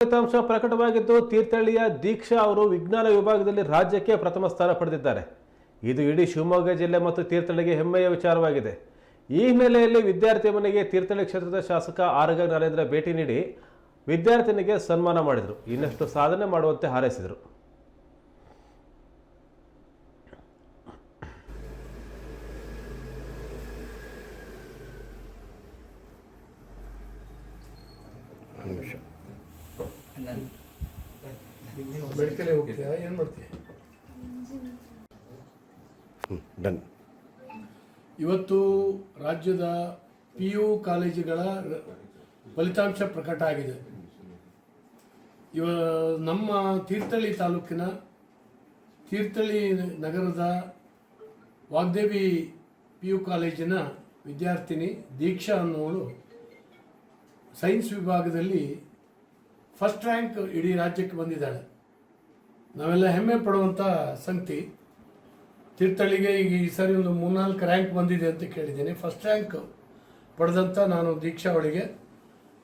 ಫಲಿತಾಂಶ ಪ್ರಕಟವಾಗಿದ್ದು ತೀರ್ಥಹಳ್ಳಿಯ ದೀಕ್ಷಾ ಅವರು ವಿಜ್ಞಾನ ವಿಭಾಗದಲ್ಲಿ ರಾಜ್ಯಕ್ಕೆ ಪ್ರಥಮ ಸ್ಥಾನ ಪಡೆದಿದ್ದಾರೆ. ಇದು ಇಡೀ ಶಿವಮೊಗ್ಗ ಜಿಲ್ಲೆ ಮತ್ತು ತೀರ್ಥಹಳ್ಳಿಗೆ ಹೆಮ್ಮೆಯ ವಿಚಾರವಾಗಿದೆ. ಈ ಹಿನ್ನೆಲೆಯಲ್ಲಿ ವಿದ್ಯಾರ್ಥಿ ಮನೆಗೆ ತೀರ್ಥಹಳ್ಳಿ ಕ್ಷೇತ್ರದ ಶಾಸಕ ಆರಗ ನರೇಂದ್ರ ಭೇಟಿ ನೀಡಿ ವಿದ್ಯಾರ್ಥಿನಿಗೆ ಸನ್ಮಾನ ಮಾಡಿದರು. ಇನ್ನಷ್ಟು ಸಾಧನೆ ಮಾಡುವಂತೆ ಹಾರೈಸಿದರು. ಇವತ್ತು ರಾಜ್ಯದ PU ಕಾಲೇಜುಗಳ ಫಲಿತಾಂಶ ಪ್ರಕಟ ಆಗಿದೆ. ನಮ್ಮ ತೀರ್ಥಹಳ್ಳಿ ತಾಲೂಕಿನ ತೀರ್ಥಹಳ್ಳಿ ನಗರದ ವಾಗ್ದೇವಿ PU ಕಾಲೇಜಿನ ವಿದ್ಯಾರ್ಥಿನಿ ದೀಕ್ಷಾ ಅನ್ನೋಳು ಸೈನ್ಸ್ ವಿಭಾಗದಲ್ಲಿ ಫಸ್ಟ್ ರ್ಯಾಂಕ್ ಇಡೀ ರಾಜ್ಯಕ್ಕೆ ಬಂದಿದ್ದಾಳೆ. ನಾವೆಲ್ಲ ಹೆಮ್ಮೆ ಪಡುವಂಥ ಸಂಗತಿ. ತೀರ್ಥಹಳ್ಳಿಗೆ ಈಗ ಈ ಸರಿ ಒಂದು 3-4 ರ್ಯಾಂಕ್ ಬಂದಿದೆ ಅಂತ ಕೇಳಿದ್ದೇನೆ. ಫಸ್ಟ್ ರ್ಯಾಂಕ್ ಪಡೆದಂಥ ನಾನು ದೀಕ್ಷಾ ಅವಳಿಗೆ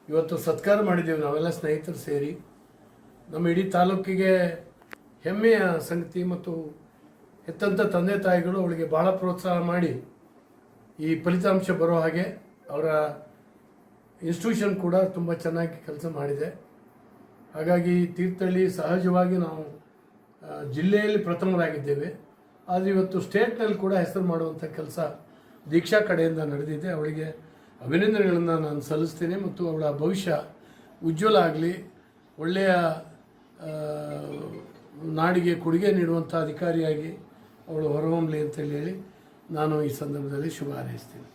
ಇವತ್ತು ಸತ್ಕಾರ ಮಾಡಿದ್ದೇವೆ ನಾವೆಲ್ಲ ಸ್ನೇಹಿತರು ಸೇರಿ. ನಮ್ಮ ಇಡೀ ತಾಲೂಕಿಗೆ ಹೆಮ್ಮೆಯ ಸಂಗತಿ. ಮತ್ತು ಹೆತ್ತಂಥ ತಂದೆ ತಾಯಿಗಳು ಅವಳಿಗೆ ಬಹಳ ಪ್ರೋತ್ಸಾಹ ಮಾಡಿ ಈ ಫಲಿತಾಂಶ ಬರೋ ಹಾಗೆ ಅವರ ಇನ್ಸ್ಟಿಟ್ಯೂಷನ್ ಕೂಡ ತುಂಬ ಚೆನ್ನಾಗಿ ಕೆಲಸ ಮಾಡಿದೆ. ಹಾಗಾಗಿ ತೀರ್ಥಹಳ್ಳಿ ಸಹಜವಾಗಿ ನಾವು ಜಿಲ್ಲೆಯಲ್ಲಿ ಪ್ರಥಮರಾಗಿದ್ದೇವೆ. ಆದರೆ ಇವತ್ತು ಸ್ಟೇಟ್ನಲ್ಲಿ ಕೂಡ ಹೆಸರು ಮಾಡುವಂಥ ಕೆಲಸ ದೀಕ್ಷಾ ಕಡೆಯಿಂದ ನಡೆದಿದೆ. ಅವಳಿಗೆ ಅಭಿನಂದನೆಗಳನ್ನು ನಾನು ಸಲ್ಲಿಸ್ತೇನೆ ಮತ್ತು ಅವಳ ಭವಿಷ್ಯ ಉಜ್ವಲ ಆಗಲಿ, ಒಳ್ಳೆಯ ನಾಡಿಗೆ ಕೊಡುಗೆ ನೀಡುವಂಥ ಅಧಿಕಾರಿಯಾಗಿ ಅವಳು ಹೊರಹೊಮ್ಮಲಿ ಅಂತೇಳಿ ನಾನು ಈ ಸಂದರ್ಭದಲ್ಲಿ ಶುಭ ಹಾರೈಸ್ತೀನಿ.